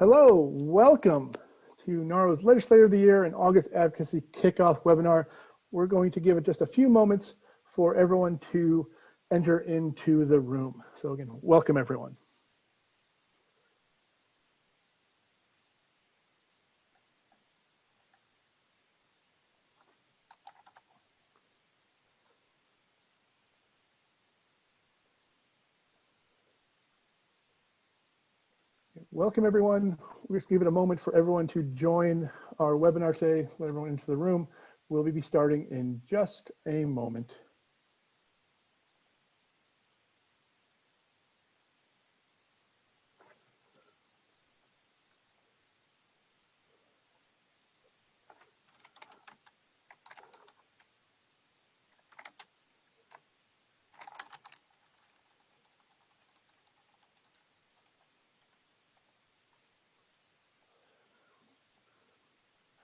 Hello, welcome to NAHRO's Legislator of the Year and August Advocacy Kickoff webinar. We're going to give it just a few moments for everyone to enter into the room. So again, welcome everyone. Welcome everyone. We're just give it a moment for everyone to join our webinar today. Let everyone into the room. We'll be starting in just a moment.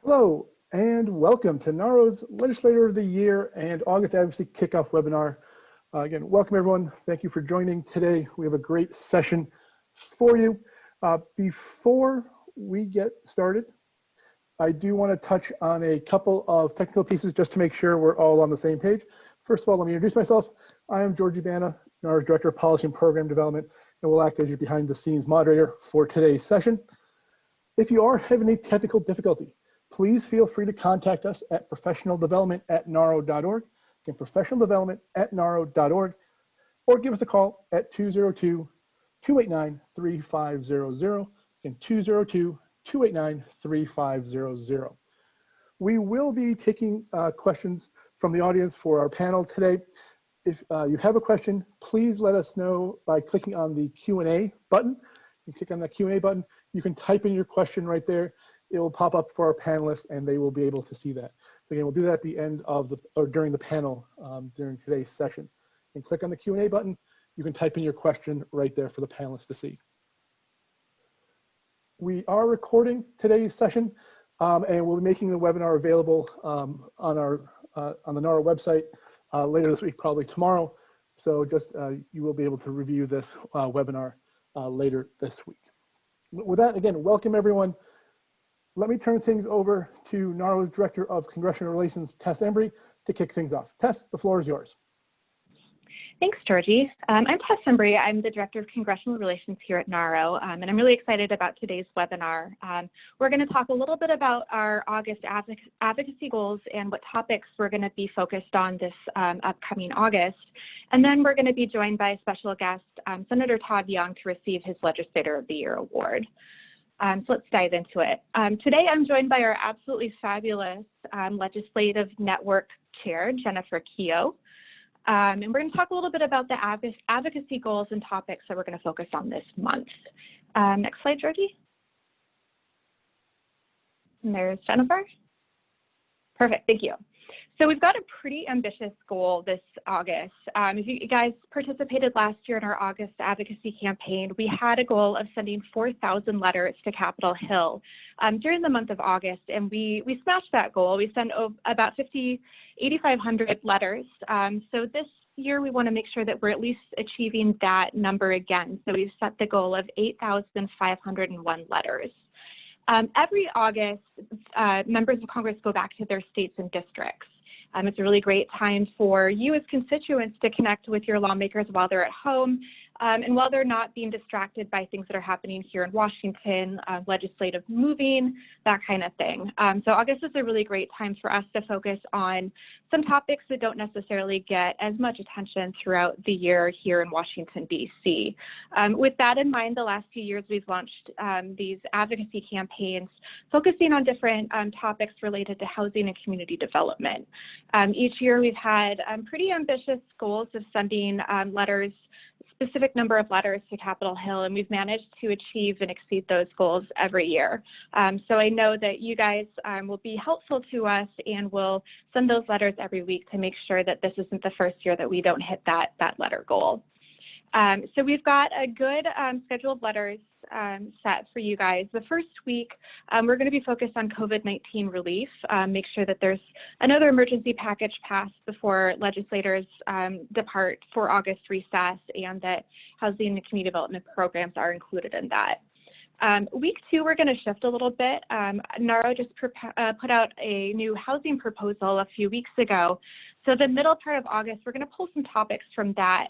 Hello and welcome to NAHRO's Legislator of the Year and August Advocacy Kickoff webinar. Again, welcome everyone. Thank you for joining today. We have a great session for you. Before we get started, I do want to touch on a couple of technical pieces just to make sure we're all on the same page. First of all, let me introduce myself. I am Georgie Bana, NAHRO's Director of Policy and Program Development, and will act as your behind the scenes moderator for today's session. If you are having a technical difficulty, please feel free to contact us at professionaldevelopment@nahro.org, again, professionaldevelopment@nahro.org, or give us a call at 202-289-3500, again, 202-289-3500. We will be taking questions from the audience for our panel today. If you have a question, please let us know by clicking on the Q&A button. You click on the Q&A button, you can type in your question right there. It will pop up for our panelists and they will be able to see that. So again, we'll do that at the end of the, or during the panel during today's session. And click on the Q&A button, you can type in your question right there for the panelists to see. We are recording today's session and we'll be making the webinar available on the NAHRO website later this week, probably tomorrow. So just you will be able to review this webinar later this week. With that, again, welcome everyone. Let me turn things over to NAHRO's Director of Congressional Relations, Tess Hembree, to kick things off. Tess, the floor is yours. Thanks, Georgie. I'm Tess Hembree. I'm the Director of Congressional Relations here at NAHRO, and I'm really excited about today's webinar. We're going to talk a little bit about our August advocacy goals and what topics we're going to be focused on this upcoming August. And then we're going to be joined by a special guest, Senator Todd Young, to receive his Legislator of the Year award. So let's dive into it. Today I'm joined by our absolutely fabulous Legislative Network Chair, Jennifer Keogh. And we're going to talk a little bit about the advocacy goals and topics that we're going to focus on this month. Next slide, Georgie. And there's Jennifer. Perfect, thank you. So we've got a pretty ambitious goal this August. If you guys participated last year in our August advocacy campaign, we had a goal of sending 4,000 letters to Capitol Hill during the month of August, and we smashed that goal. We sent about 8,500 letters. So this year we want to make sure that we're at least achieving that number again. So we've set the goal of 8,501 letters. Every August, members of Congress go back to their states and districts. It's a really great time for you as constituents to connect with your lawmakers while they're at home and while they're not being distracted by things that are happening here in Washington, legislative moving, that kind of thing. So August is a really great time for us to focus on some topics that don't necessarily get as much attention throughout the year here in Washington, D.C. With that in mind, the last few years we've launched these advocacy campaigns focusing on different topics related to housing and community development. Each year we've had pretty ambitious goals of sending letters, specific number of letters to Capitol Hill, and we've managed to achieve and exceed those goals every year. So I know that you guys will be helpful to us and will send those letters every week to make sure that this isn't the first year that we don't hit that letter goal. So we've got a good schedule of letters set for you guys. The first week, we're going to be focused on COVID-19 relief, make sure that there's another emergency package passed before legislators depart for August recess, and that housing and community development programs are included in that. Week 2, we're going to shift a little bit. NAHRO just put out a new housing proposal a few weeks ago. So the middle part of August, we're going to pull some topics from that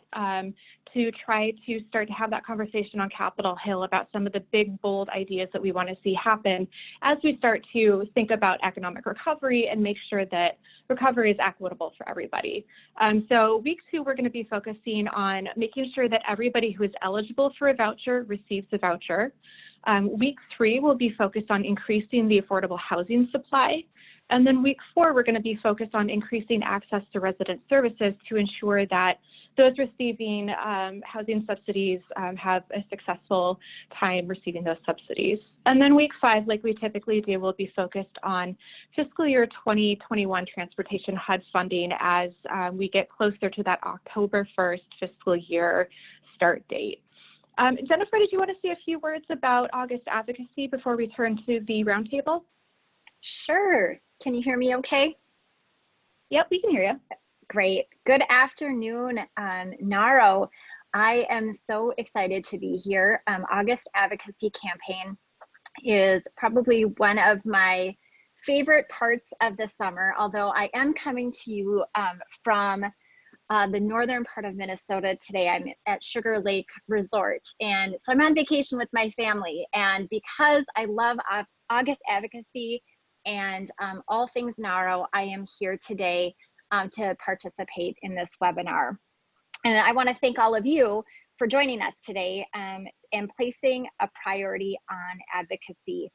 to try to start to have that conversation on Capitol Hill about some of the big, bold ideas that we want to see happen as we start to think about economic recovery and make sure that recovery is equitable for everybody. So week 2, we're going to be focusing on making sure that everybody who is eligible for a voucher receives a voucher. Week 3 will be focused on increasing the affordable housing supply. And then week 4, we're going to be focused on increasing access to resident services to ensure that those receiving housing subsidies have a successful time receiving those subsidies. And then week 5, like we typically do, will be focused on fiscal year 2021 transportation HUD funding as we get closer to that October 1st fiscal year start date. Jennifer, did you want to say a few words about August advocacy before we turn to the roundtable? Sure. Can you hear me okay? Yep, we can hear you. Great. Good afternoon, NAHRO. I am so excited to be here. August Advocacy Campaign is probably one of my favorite parts of the summer, although I am coming to you from the northern part of Minnesota today. I'm at Sugar Lake Resort, and so I'm on vacation with my family. And because I love August Advocacy and all things NAHRO, I am here today to participate in this webinar. And I want to thank all of you for joining us today and placing a priority on advocacy.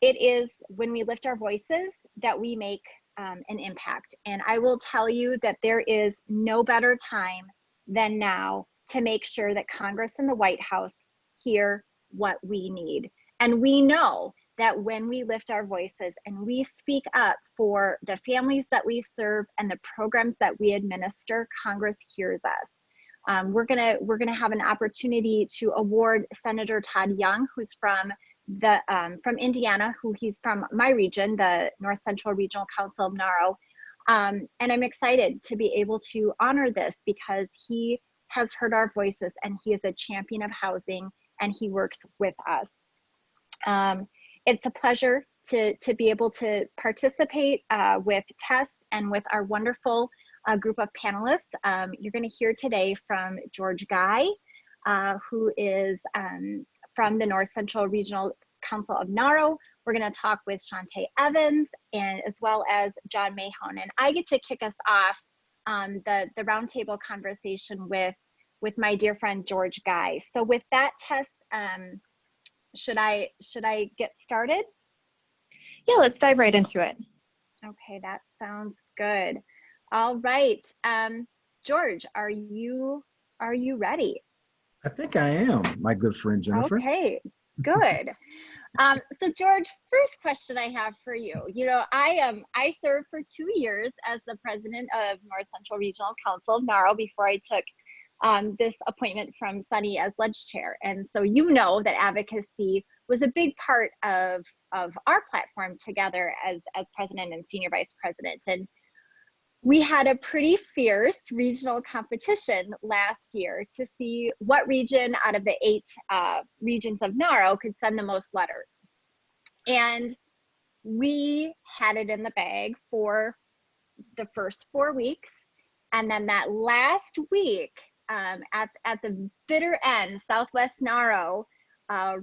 It is when we lift our voices that we make an impact. And I will tell you that there is no better time than now to make sure that Congress and the White House hear what we need. And we know that when we lift our voices and we speak up for the families that we serve and the programs that we administer, Congress hears us. We're gonna have an opportunity to award Senator Todd Young, who's from Indiana, he's from my region, the North Central Regional Council of NAHRO. And I'm excited to be able to honor this because he has heard our voices and he is a champion of housing and he works with us. It's a pleasure to be able to participate with Tess and with our wonderful group of panelists. You're going to hear today from George Guy, who is from the North Central Regional Council of NAHRO. We're going to talk with Shantae Evans and as well as John Mahone. And I get to kick us off the roundtable conversation with my dear friend George Guy. So with that, Tess, should I get started? Yeah, let's dive right into it. Okay, that sounds good. All right, George, are you ready? I think I am, my good friend Jennifer. Okay, good. So George, first question I have for you. You know, I served for 2 years as the president of North Central Regional Council of NAHRO before I took this appointment from Sunny as ledge chair. And so you know that advocacy was a big part of our platform together as president and senior vice president. And we had a pretty fierce regional competition last year to see what region out of the 8 regions of NAHRO could send the most letters. And we had it in the bag for the first 4 weeks. And then that last week, at the bitter end, Southwest NAHRO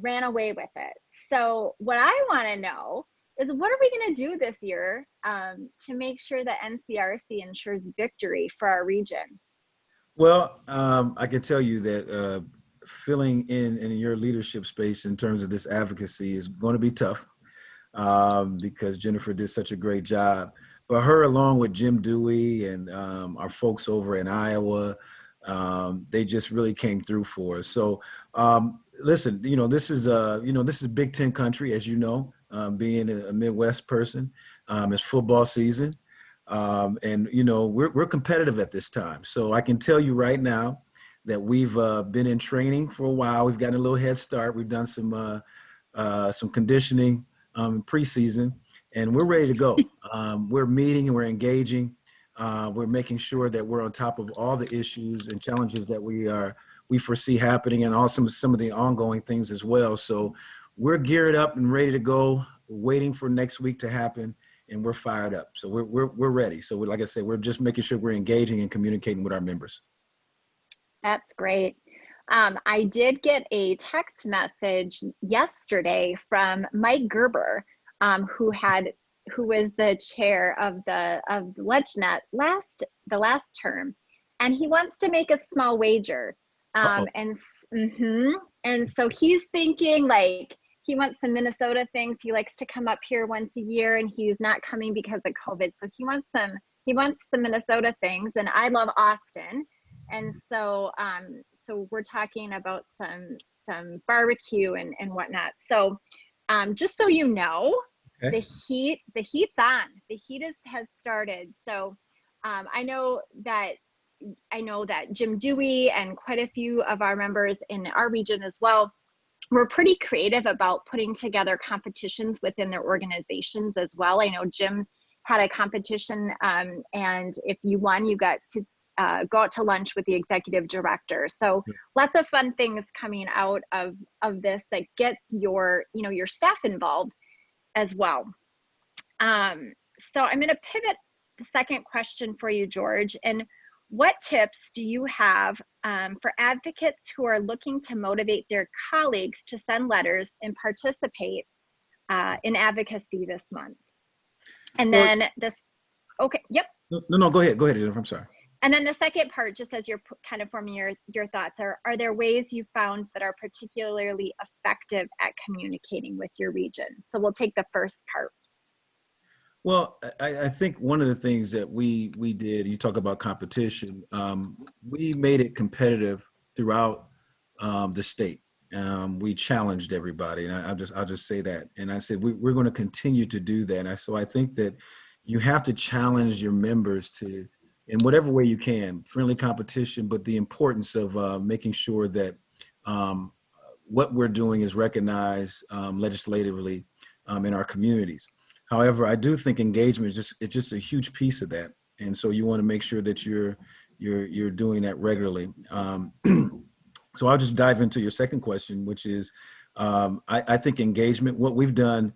ran away with it. So what I want to know is what are we going to do this year to make sure that NCRC ensures victory for our region? Well, I can tell you that filling in your leadership space in terms of this advocacy is going to be tough because Jennifer did such a great job. But her, along with Jim Dewey and our folks over in Iowa, they just really came through for us. So listen, this is Big Ten country, as you know, being a Midwest person. It's football season. And we're competitive at this time. So I can tell you right now that we've been in training for a while. We've gotten a little head start. We've done some conditioning preseason, and we're ready to go. We're meeting and we're engaging. We're making sure that we're on top of all the issues and challenges that we foresee happening, and also some of the ongoing things as well. So we're geared up and ready to go, waiting for next week to happen, and we're fired up. So we're ready. So like I said, we're just making sure we're engaging and communicating with our members. That's great. I did get a text message yesterday from Mike Gerber, who was the chair of the LegNet the last term, and he wants to make a small wager. And so he's thinking, like, he wants some Minnesota things. He likes to come up here once a year, and he's not coming because of COVID. So he wants some Minnesota things, and I love Austin. And so so we're talking about some barbecue and whatnot. So just so you know, okay. the heat's on. The heat has started. So I know that Jim Dewey and quite a few of our members in our region as well were pretty creative about putting together competitions within their organizations as well. I know Jim had a competition, and if you won, you got to go out to lunch with the executive director. So lots of fun things coming out of this that gets your staff involved as well. So I'm going to pivot the second question for you, George. And what tips do you have for advocates who are looking to motivate their colleagues to send letters and participate in advocacy this month? And then okay, yep. No, go ahead, Jennifer, I'm sorry. And then the second part, just as you're kind of forming your thoughts, are there ways you found that are particularly effective at communicating with your region? So we'll take the first part. Well, I think one of the things that we did, you talk about competition, we made it competitive throughout the state. We challenged everybody, and I'll just say that. And I said, we're going to continue to do that. And so I think that you have to challenge your members to, in whatever way you can, friendly competition, but the importance of making sure that what we're doing is recognized legislatively in our communities. However, I do think engagement is just a huge piece of that, and so you want to make sure that you're doing that regularly. So I'll just dive into your second question, which is I think engagement. What we've done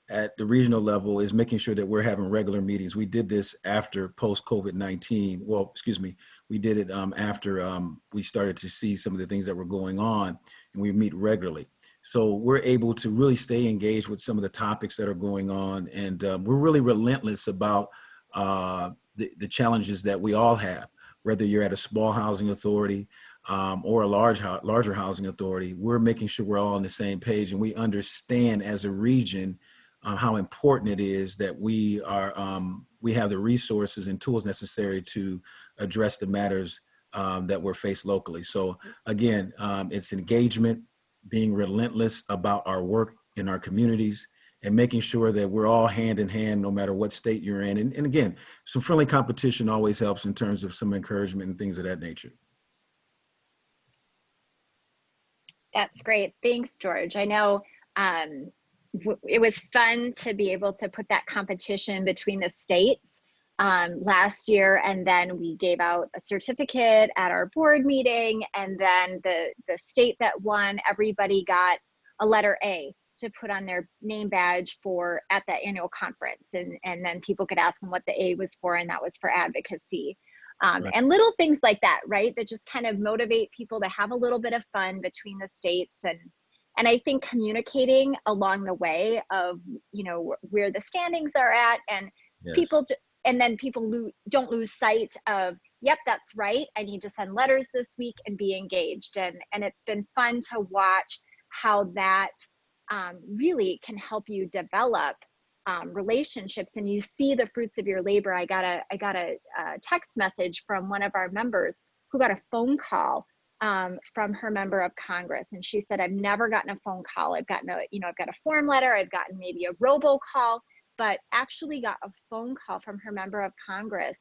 at the regional level is making sure that we're having regular meetings. We did this after post-COVID-19. Well, excuse me, we did it after we started to see some of the things that were going on, and we meet regularly. So we're able to really stay engaged with some of the topics that are going on, and we're really relentless about the challenges that we all have, whether you're at a small housing authority or a larger housing authority. We're making sure we're all on the same page, and we understand as a region how important it is that we have the resources and tools necessary to address the matters that we're faced locally. So again, it's engagement, being relentless about our work in our communities, and making sure that we're all hand in hand, no matter what state you're in. And again, some friendly competition always helps in terms of some encouragement and things of that nature. That's great. Thanks, George. I know it was fun to be able to put that competition between the states last year, and then we gave out a certificate at our board meeting, and then the state that won, everybody got a letter A to put on their name badge at that annual conference, and then people could ask them what the A was for, and that was for advocacy. Right. And little things like that, right, that just kind of motivate people to have a little bit of fun between the states, and I think communicating along the way of, where the standings are at, and yes. people don't lose sight of, yep, that's right, I need to send letters this week and be engaged. And it's been fun to watch how that really can help you develop relationships, and you see the fruits of your labor. I got a text message from one of our members who got a phone call from her member of Congress, and she said, I've never gotten a phone call. I've got a form letter, I've gotten maybe a robocall, but actually got a phone call from her member of Congress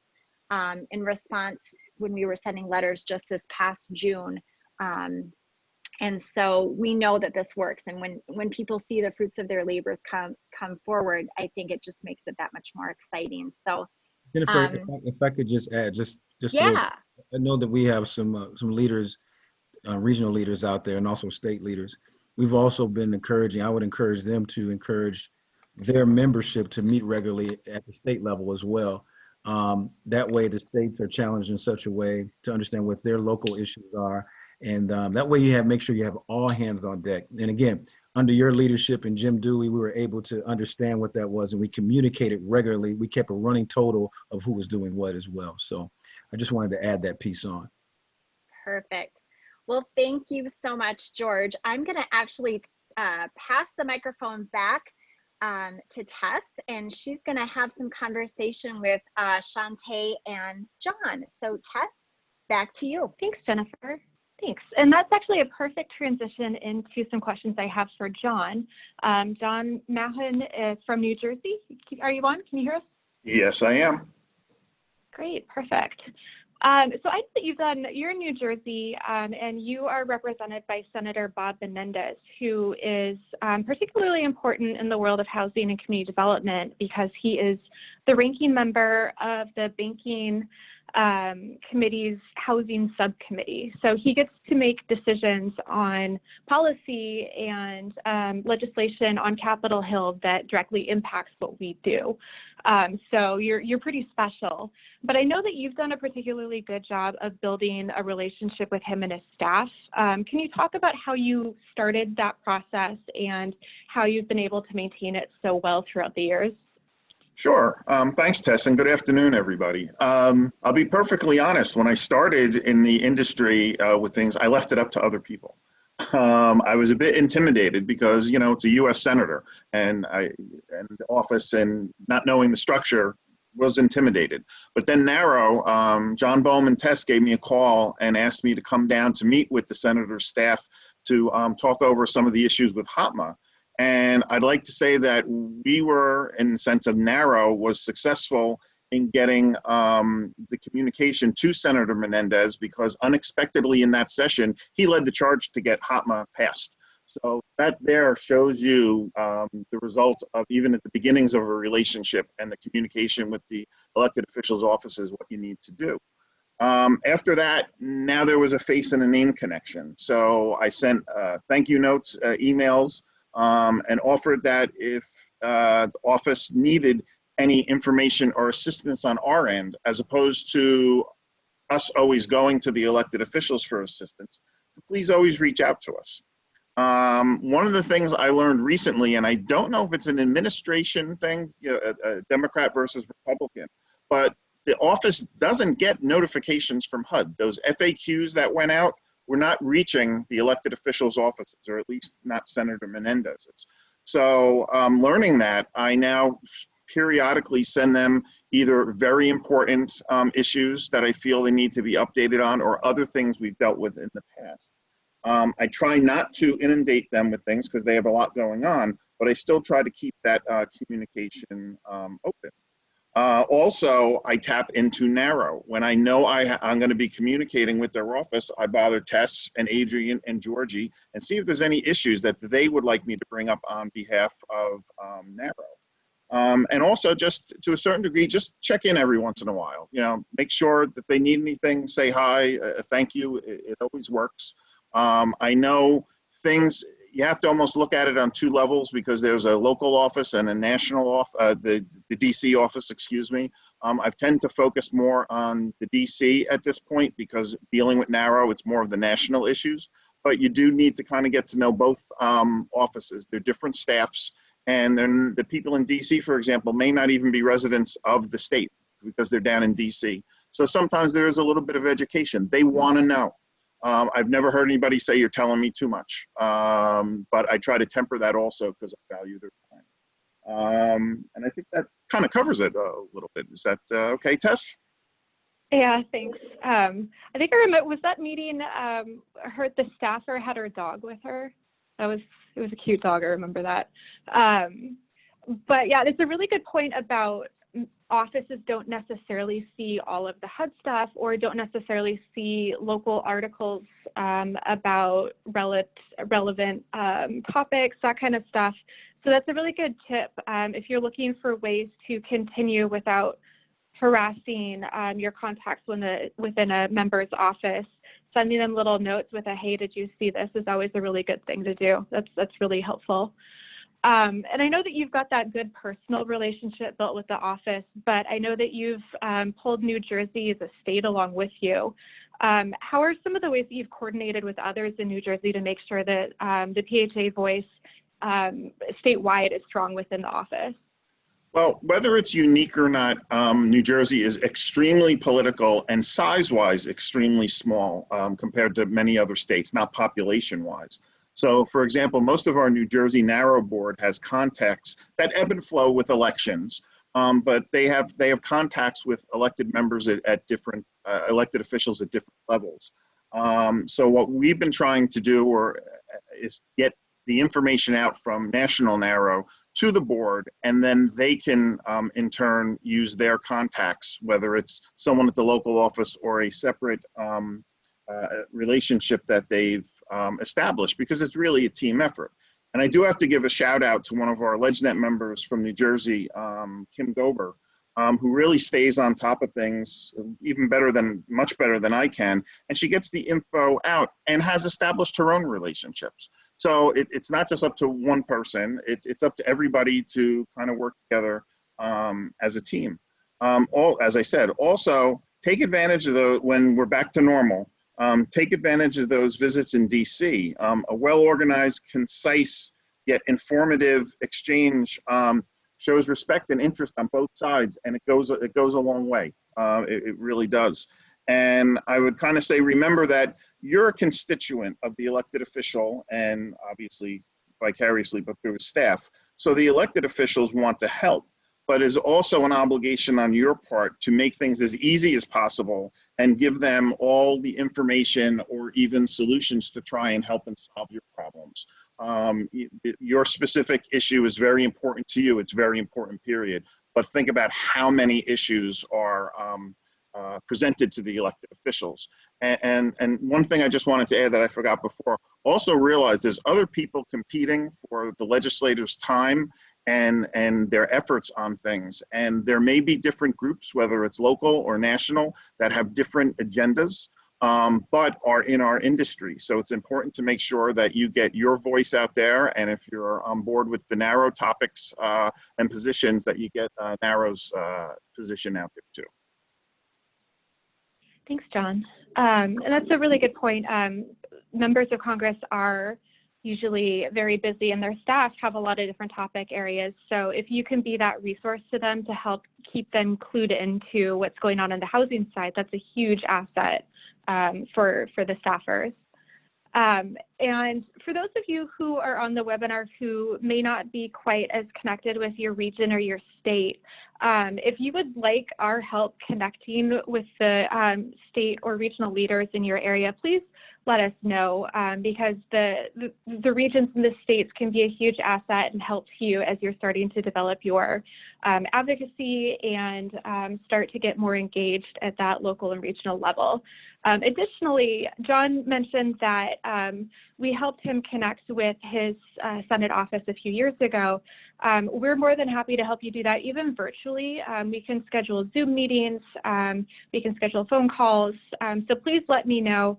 in response when we were sending letters just this past June. And so we know that this works, and when people see the fruits of their labors come forward, I think it just makes it that much more exciting. So Jennifer, if I could just add, just yeah. I know that we have some leaders, regional leaders out there, and also state leaders. we've also been encouraging, I would encourage them to encourage their membership to meet regularly at the state level as well. That way the states are challenged in such a way to understand what their local issues are. And that way make sure you have all hands on deck. And again, under your leadership and Jim Dewey, we were able to understand what that was, and we communicated regularly. We kept a running total of who was doing what as well. So I just wanted to add that piece on. Perfect. Well, thank you so much, George. I'm going to actually pass the microphone back to Tess, and she's going to have some conversation with Shantae and John. So Tess, back to you. Thanks, Jennifer. Thanks. And that's actually a perfect transition into some questions I have for John. John Mahon is from New Jersey. Are you on? Can you hear us? Yes, I am. Great, perfect. So I know that you're in New Jersey, and you are represented by Senator Bob Menendez, who is particularly important in the world of housing and community development because he is the ranking member of the Banking Committee's Housing Subcommittee. So he gets to make decisions on policy and legislation on Capitol Hill that directly impacts what we do. So you're pretty special. But I know that you've done a particularly good job of building a relationship with him and his staff. Can you talk about how you started that process and how you've been able to maintain it so well throughout the years? Sure. Thanks, Tess, and good afternoon, everybody. I'll be perfectly honest. When I started in the industry with things, I left it up to other people. I was a bit intimidated because, you know, it's a U.S. senator, and the office and not knowing the structure was intimidated. But then NAHRO, John Bowman Tess gave me a call and asked me to come down to meet with the senator's staff to talk over some of the issues with HOTMA. And I'd like to say that we were, in the sense of NAHRO, was successful in getting the communication to Senator Menendez because unexpectedly in that session, he led the charge to get HOTMA passed. So that there shows you the result of even at the beginnings of a relationship and the communication with the elected officials' offices, what you need to do. After that, now there was a face and a name connection. So I sent thank you notes, emails, and offered that if the office needed any information or assistance on our end, as opposed to us always going to the elected officials for assistance, please always reach out to us. One of the things I learned recently, and I don't know if it's an administration thing, you know, a Democrat versus Republican, but the office doesn't get notifications from HUD. Those FAQs that went out were not reaching the elected officials' offices, or at least not Senator Menendez's. So learning that, I now periodically send them either very important issues that I feel they need to be updated on or other things we've dealt with in the past. I try not to inundate them with things because they have a lot going on, but I still try to keep that communication open. Also, I tap into NAHRO. When I know I'm going to be communicating with their office, I bother Tess and Adrian and Georgie and see if there's any issues that they would like me to bring up on behalf of NAHRO. And also, just to a certain degree, just check in every once in a while. You know, make sure that they need anything, say hi, thank you. It always works. I know things, you have to almost look at it on two levels because there's a local office and a national office, the DC office, excuse me. I tend to focus more on the DC at this point because dealing with NAHRO, it's more of the national issues. But you do need to kind of get to know both offices. They're different staffs, and then the people in DC, for example, may not even be residents of the state because they're down in DC. So sometimes there is a little bit of education. They want to know. I've never heard anybody say you're telling me too much, but I try to temper that also because I value their time. And I think that kind of covers it a little bit. Is that okay, Tess? Yeah, thanks. I think I remember, was that meeting, the staffer had her dog with her? It was a cute dog, I remember that. But yeah, it's a really good point about offices don't necessarily see all of the HUD stuff or don't necessarily see local articles about relevant topics, that kind of stuff. So that's a really good tip if you're looking for ways to continue without harassing your contacts within a member's office. sending them little notes with a, hey, did you see this, is always a really good thing to do. That's really helpful. And I know that you've got that good personal relationship built with the office, but I know that you've pulled New Jersey as a state along with you. How are some of the ways that you've coordinated with others in New Jersey to make sure that the PHA voice statewide is strong within the office? Well, whether it's unique or not, New Jersey is extremely political and size-wise extremely small compared to many other states, not population-wise. So, for example, most of our New Jersey NAHRO board has contacts that ebb and flow with elections, but they have contacts with elected members at different elected officials at different levels. So, what we've been trying to do is get the information out from National NAHRO to the board, and then they can in turn use their contacts, whether it's someone at the local office or a separate relationship that they've established, because it's really a team effort. And I do have to give a shout out to one of our LegNet members from New Jersey, Kim Gober, who really stays on top of things much better than I can. And she gets the info out and has established her own relationships. So it's not just up to one person, it's up to everybody to kind of work together as a team. As I said, also take advantage of when we're back to normal. Take advantage of those visits in DC. A well-organized, concise, yet informative exchange shows respect and interest on both sides, and it goes a long way. It really does. And I would kind of say, remember that you're a constituent of the elected official, and obviously vicariously, but through his staff. So the elected officials want to help, but is also an obligation on your part to make things as easy as possible and give them all the information or even solutions to try and help and solve your problems. Your specific issue is very important to you. It's very important, period. But think about how many issues are presented to the elected officials. And one thing I just wanted to add that I forgot before, also realize there's other people competing for the legislators' time and their efforts on things. And there may be different groups, whether it's local or national, that have different agendas, but are in our industry. So it's important to make sure that you get your voice out there. And if you're on board with the NAHRO topics and positions, that you get NAHRO's position out there too. Thanks, John. And that's a really good point. Members of Congress are usually very busy, and their staff have a lot of different topic areas. So if you can be that resource to them to help keep them clued into what's going on the housing side, that's a huge asset for the staffers. And for those of you who are on the webinar who may not be quite as connected with your region or your state, if you would like our help connecting with the state or regional leaders in your area, please let us know, because the regions and the states can be a huge asset and help you as you're starting to develop your advocacy and start to get more engaged at that local and regional level. Additionally, John mentioned that we helped him connect with his Senate office a few years ago. We're more than happy to help you do that, even virtually. We can schedule Zoom meetings, we can schedule phone calls. So please let me know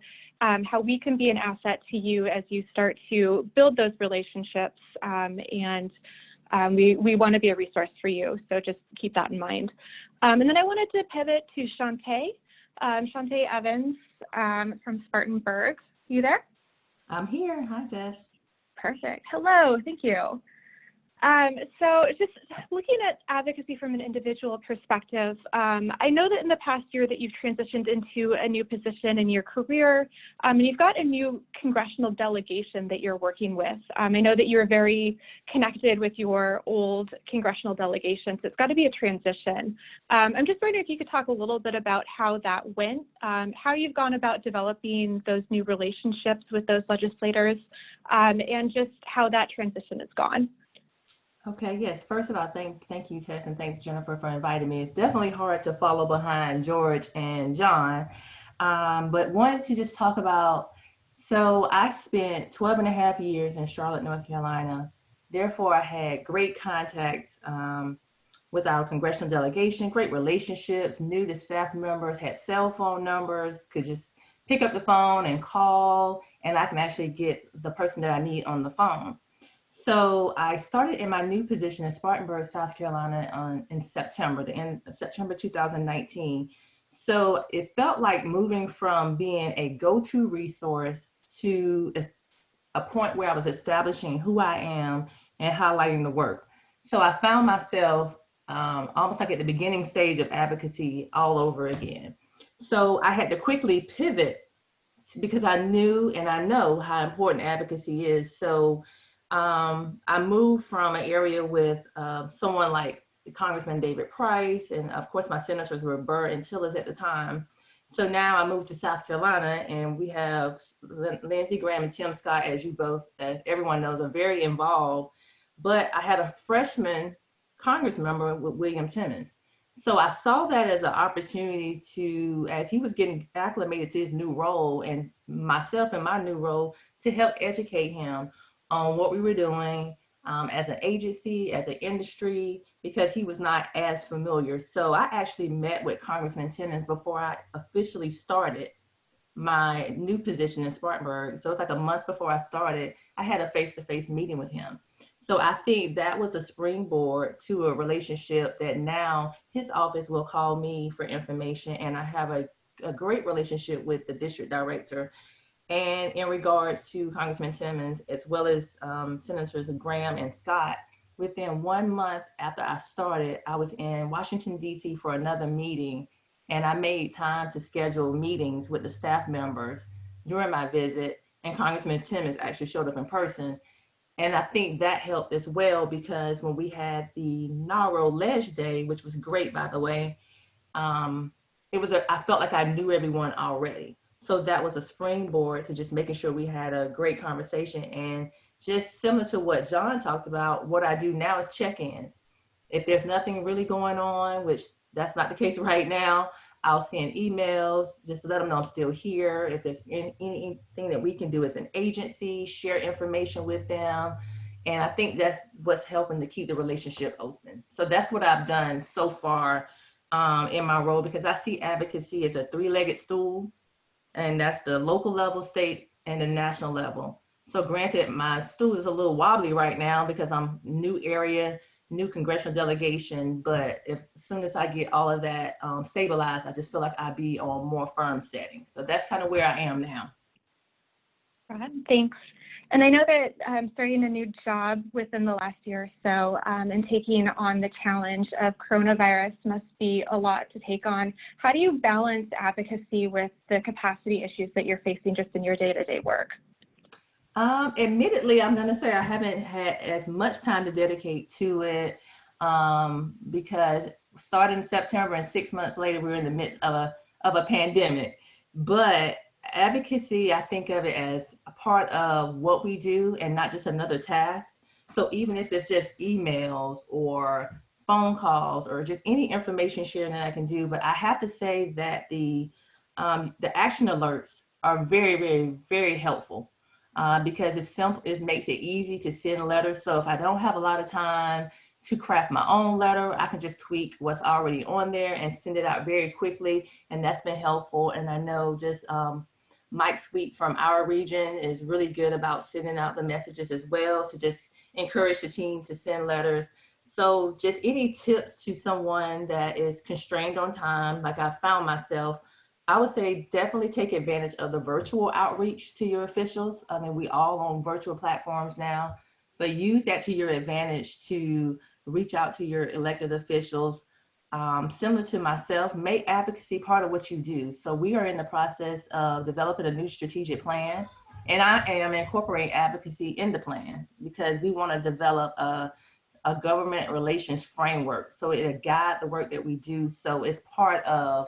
how we can be an asset to you as you start to build those relationships. We want to be a resource for you, so just keep that in mind. And then I wanted to pivot to Shantae Evans from Spartanburg. You there? I'm here. Hi, Tess. Perfect. Hello. Thank you. So just looking at advocacy from an individual perspective, I know that in the past year that you've transitioned into a new position in your career, and you've got a new congressional delegation that you're working with. I know that you're very connected with your old congressional delegation, so it's got to be a transition. I'm just wondering if you could talk a little bit about how that went, how you've gone about developing those new relationships with those legislators, and just how that transition has gone. Okay, yes. First of all, thank you, Tess, and thanks, Jennifer, for inviting me. It's definitely hard to follow behind George and John, but wanted to just talk about, so I spent 12 and a half years in Charlotte, North Carolina. Therefore, I had great contacts with our congressional delegation, great relationships, knew the staff members, had cell phone numbers, could just pick up the phone and call, and I can actually get the person that I need on the phone. So I started in my new position in Spartanburg, South Carolina in September, the end of September 2019. So it felt like moving from being a go-to resource to a point where I was establishing who I am and highlighting the work. So I found myself almost like at the beginning stage of advocacy all over again. So I had to quickly pivot because I knew and I know how important advocacy is. So I moved from an area with someone like Congressman David Price, and of course my senators were Burr and Tillis at the time. So now I moved to South Carolina, and we have Lindsey Graham and Tim Scott, as you both, as everyone knows, are very involved. But I had a freshman Congress member with William Timmons. So I saw that as an opportunity to, as he was getting acclimated to his new role, and myself in my new role, to help educate him on what we were doing as an agency, as an industry, because he was not as familiar. So I actually met with Congressman Timmons before I officially started my new position in Spartanburg. So it's like a month before I started, I had a face-to-face meeting with him. So I think that was a springboard to a relationship that now his office will call me for information, and I have a great relationship with the district director. And in regards to Congressman Timmons, as well as Senators Graham and Scott, within 1 month after I started, I was in Washington, D.C. for another meeting, and I made time to schedule meetings with the staff members during my visit, and Congressman Timmons actually showed up in person. And I think that helped as well, because when we had the NAHRO Leg Day, which was great, by the way, I felt like I knew everyone already. So that was a springboard to just making sure we had a great conversation. And just similar to what John talked about, what I do now is check-ins. If there's nothing really going on, which that's not the case right now, I'll send emails just to let them know I'm still here. If there's anything that we can do as an agency, share information with them. And I think that's what's helping to keep the relationship open. So that's what I've done so far in my role, because I see advocacy as a three-legged stool, and that's the local level, state, and the national level. So granted, my stool is a little wobbly right now because I'm new area, new congressional delegation, but as soon as I get all of that stabilized, I just feel like I'd be on more firm setting. So that's kind of where I am now. Thanks. And I know that starting a new job within the last year or so and taking on the challenge of coronavirus must be a lot to take on. How do you balance advocacy with the capacity issues that you're facing just in your day-to-day work? Admittedly, I'm going to say I haven't had as much time to dedicate to it because starting in September and 6 months later, we're in the midst of a pandemic. But advocacy, I think of it as a part of what we do and not just another task. So even if it's just emails or phone calls or just any information sharing that I can do, but I have to say that the action alerts are very, very, very helpful. Because it's simple, it makes it easy to send letters. So if I don't have a lot of time to craft my own letter, I can just tweak what's already on there and send it out very quickly. And that's been helpful. And I know just Mike Sweet from our region is really good about sending out the messages as well to just encourage the team to send letters. So just any tips to someone that is constrained on time, like I found myself, I would say definitely take advantage of the virtual outreach to your officials. I mean, we all on virtual platforms now, but use that to your advantage to reach out to your elected officials. Similar to myself, make advocacy part of what you do. So we are in the process of developing a new strategic plan, and I am incorporating advocacy in the plan because we want to develop a government relations framework. So it'll guide the work that we do. So it's part of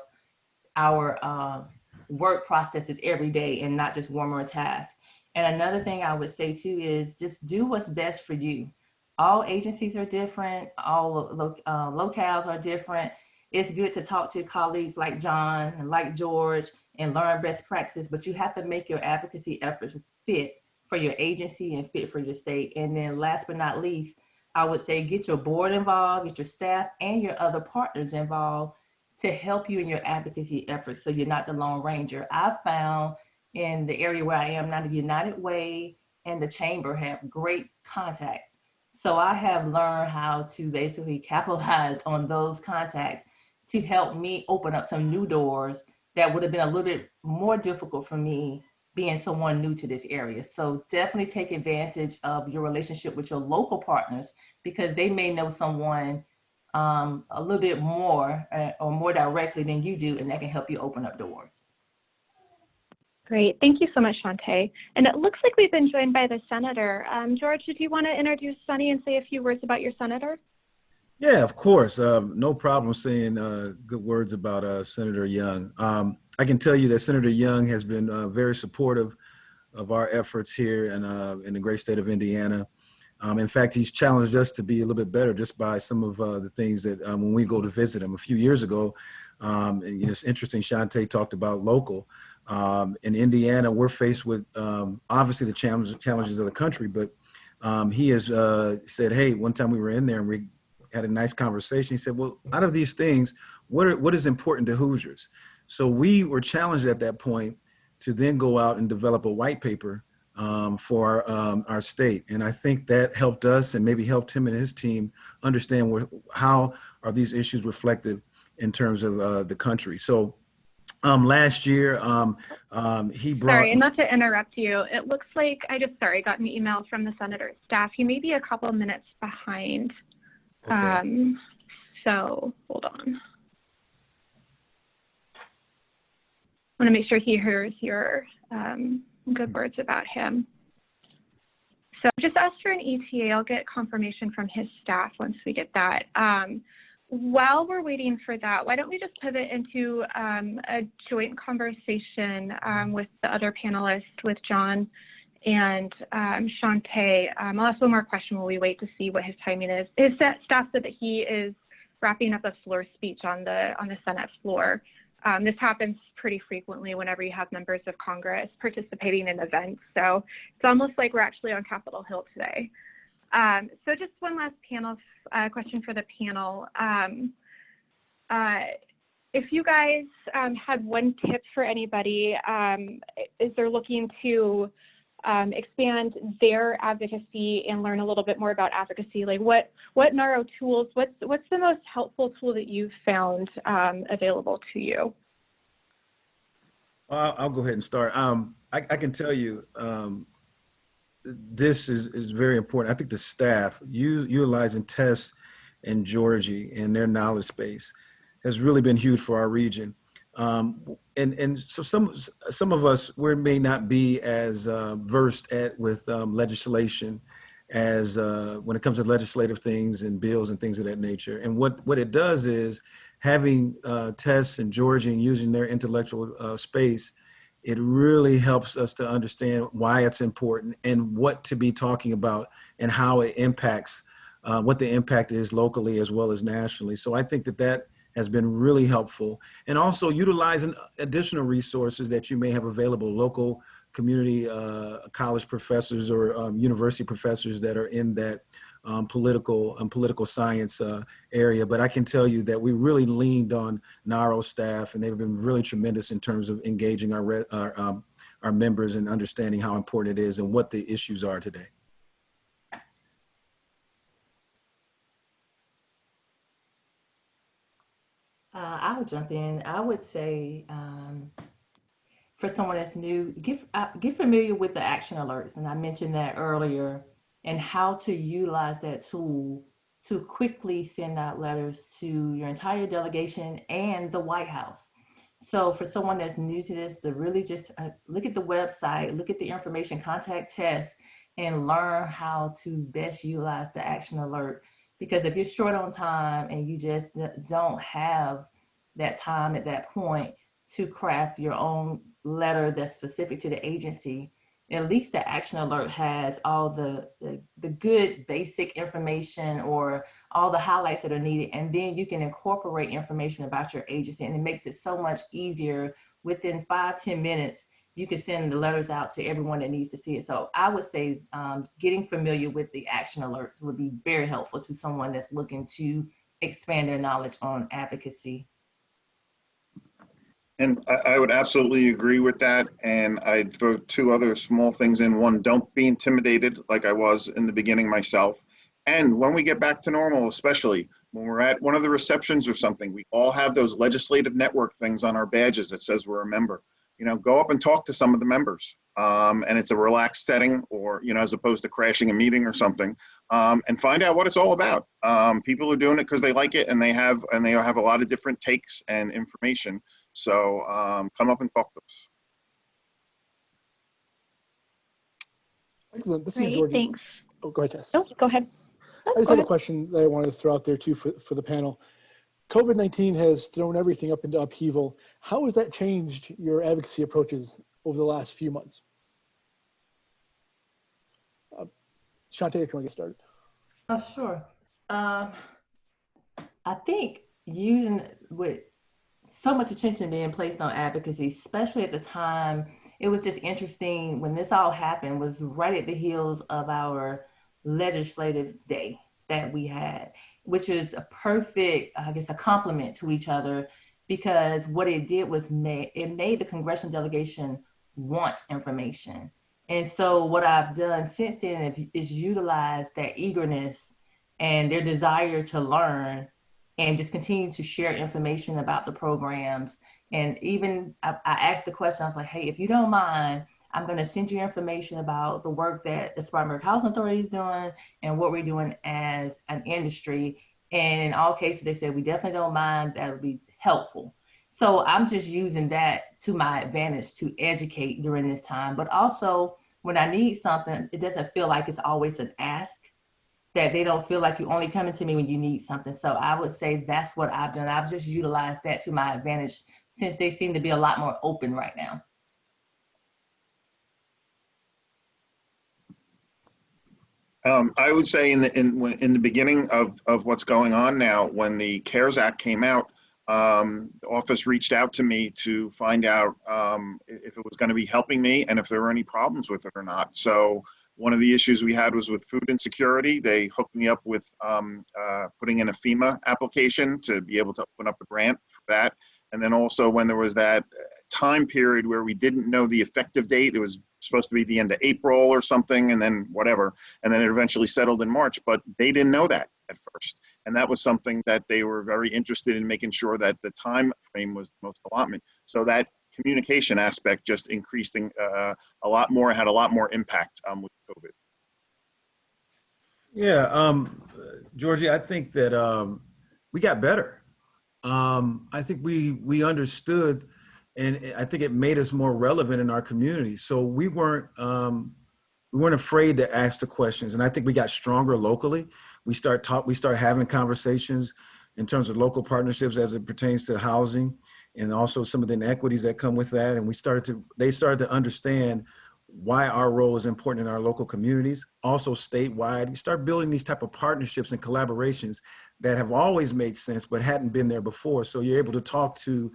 our work processes every day and not just one more task. And another thing I would say too is just do what's best for you. All agencies are different, all locales are different. It's good to talk to colleagues like John and like George and learn best practices, but you have to make your advocacy efforts fit for your agency and fit for your state. And then last but not least, I would say get your board involved, get your staff and your other partners involved to help you in your advocacy efforts so you're not the Lone Ranger. I found in the area where I am now, the United Way and the Chamber have great contacts. So I have learned how to basically capitalize on those contacts to help me open up some new doors that would have been a little bit more difficult for me being someone new to this area. So definitely take advantage of your relationship with your local partners, because they may know someone a little bit more or more directly than you do, and that can help you open up doors. Great. Thank you so much, Shantae. And it looks like we've been joined by the senator. George, did you want to introduce Sunny and say a few words about your senator? Yeah, of course. No problem saying good words about Senator Young. I can tell you that Senator Young has been very supportive of our efforts here in the great state of Indiana. In fact, he's challenged us to be a little bit better just by some of the things that when we go to visit him. A few years ago, and, it's interesting, Shantae talked about local. In Indiana, we're faced with obviously the challenges of the country, but he has said, hey, one time we were in there and we had a nice conversation. He said, well, out of these things, what is important to Hoosiers? So we were challenged at that point to then go out and develop a white paper for our state. And I think that helped us and maybe helped him and his team understand how are these issues reflected in terms of the country. So last year, he brought— Sorry, not to interrupt you. It looks like I just got an email from the senator's staff. He may be a couple of minutes behind. Okay. So hold on. I want to make sure he hears your good words about him. So just ask for an ETA. I'll get confirmation from his staff once we get that. While we're waiting for that, why don't we just pivot into a joint conversation with the other panelists, with John and Shantae. I'll ask one more question while we wait to see what his timing is. His staff said that he is wrapping up a floor speech on the Senate floor. This happens pretty frequently whenever you have members of Congress participating in events. So it's almost like we're actually on Capitol Hill today. So just one last panel question for the panel. If you guys had one tip for anybody, is they're looking to expand their advocacy and learn a little bit more about advocacy, like what NAHRO tools, what's the most helpful tool that you've found available to you? I'll go ahead and start. I can tell you this is very important. I think the staff utilizing Tess and Georgie and their knowledge base has really been huge for our region. And so some of us, we may not be as versed with legislation as when it comes to legislative things and bills and things of that nature. And what it does is having Tess and Georgie and using their intellectual space, it really helps us to understand why it's important and what to be talking about and how it impacts, what the impact is locally as well as nationally. So I think that has been really helpful. And also utilizing additional resources that you may have available, local community college professors or university professors that are in that political science area. But I can tell you that we really leaned on NAHRO staff, and they've been really tremendous in terms of engaging our members and understanding how important it is and what the issues are today. I would jump in. I would say for someone that's new, get familiar with the action alerts. And I mentioned that earlier, and how to utilize that tool to quickly send out letters to your entire delegation and the White House. So for someone that's new to this, to really just look at the website, look at the information, contact Tess, and learn how to best utilize the action alert. Because if you're short on time and you just don't have that time at that point to craft your own letter that's specific to the agency, at least the action alert has all the good basic information or all the highlights that are needed. And then you can incorporate information about your agency, and it makes it so much easier. Within 5-10 minutes, you can send the letters out to everyone that needs to see it. So I would say getting familiar with the action alerts would be very helpful to someone that's looking to expand their knowledge on advocacy. And I would absolutely agree with that. And I'd throw two other small things in. One, don't be intimidated like I was in the beginning myself. And when we get back to normal, especially when we're at one of the receptions or something, we all have those legislative network things on our badges that says we're a member. You know, go up and talk to some of the members. And it's a relaxed setting, or, you know, as opposed to crashing a meeting or something, and find out what it's all about. People are doing it because they like it, and they have a lot of different takes and information. So come up and talk to us. Excellent. This is Great, Georgie. thanks. Oh, go ahead, Tess. Oh, go ahead. I just have a question that I wanted to throw out there too for the panel. COVID-19 has thrown everything up into upheaval. How has that changed your advocacy approaches over the last few months? Shantae, if you want to get started. Oh, sure. I think using with so much attention being placed on advocacy, especially at the time, it was just interesting when this all happened, was right at the heels of our legislative day that we had, which is a perfect, I guess, a compliment to each other, because what it did was it made the congressional delegation want information. And so what I've done since then is utilize that eagerness and their desire to learn and just continue to share information about the programs. And even I asked the question, I was like, hey, if you don't mind, I'm going to send you information about the work that the Spartanburg Housing Authority is doing and what we're doing as an industry. And in all cases, they said, we definitely don't mind, that would be helpful. So I'm just using that to my advantage to educate during this time. But also when I need something, it doesn't feel like it's always an ask, that they don't feel like you're only coming to me when you need something. So I would say that's what I've done. I've just utilized that to my advantage since they seem to be a lot more open right now. I would say in the beginning of what's going on now, when the CARES Act came out, the office reached out to me to find out if it was going to be helping me and if there were any problems with it or not. So one of the issues we had was with food insecurity. They hooked me up with putting in a FEMA application to be able to open up a grant for that. And then also when there was that time period where we didn't know the effective date, it was supposed to be the end of April or something, and then whatever. And then it eventually settled in March, but they didn't know that at first. And that was something that they were very interested in, making sure that the time frame was the most allotment. So that communication aspect just increased a lot more, had a lot more impact with COVID. Yeah, Georgie, I think that we got better. I think we understood, and I think it made us more relevant in our community. So we weren't afraid to ask the questions, and I think we got stronger locally. We start having conversations in terms of local partnerships as it pertains to housing, and also some of the inequities that come with that. And they started to understand why our role is important in our local communities, also statewide. You start building these type of partnerships and collaborations that have always made sense, but hadn't been there before. So you're able to talk to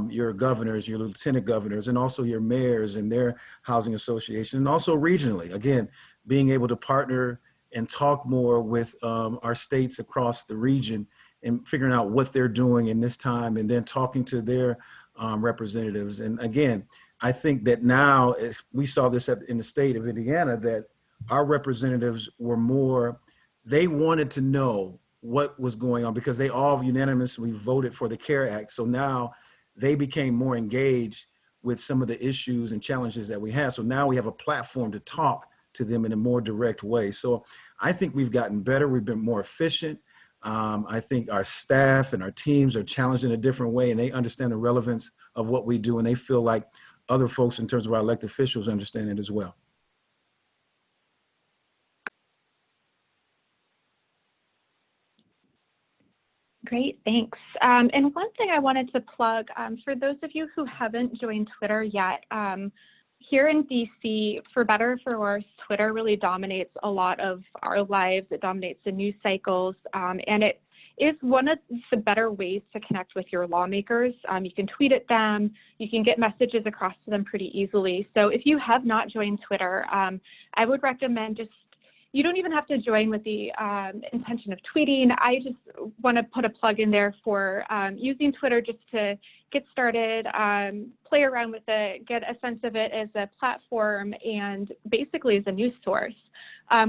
your governors, your lieutenant governors, and also your mayors and their housing association, and also regionally. Again, being able to partner and talk more with our states across the region and figuring out what they're doing in this time, and then talking to their representatives. And again, I think that now, we saw this in the state of Indiana, that our representatives were they wanted to know what was going on, because they all unanimously voted for the CARE Act. So now they became more engaged with some of the issues and challenges that we have. So now we have a platform to talk to them in a more direct way. So I think we've gotten better. We've been more efficient. I think our staff and our teams are challenged in a different way, and they understand the relevance of what we do, and they feel like other folks in terms of our elected officials understand it as well. Great, thanks. And one thing I wanted to plug, for those of you who haven't joined Twitter yet, here in DC, for better or for worse, Twitter really dominates a lot of our lives. It dominates the news cycles, and it is one of the better ways to connect with your lawmakers. You can tweet at them, you can get messages across to them pretty easily. So if you have not joined Twitter, I would recommend just you don't even have to join with the intention of tweeting. I just want to put a plug in there for using Twitter just to get started, play around with it, get a sense of it as a platform and basically as a news source.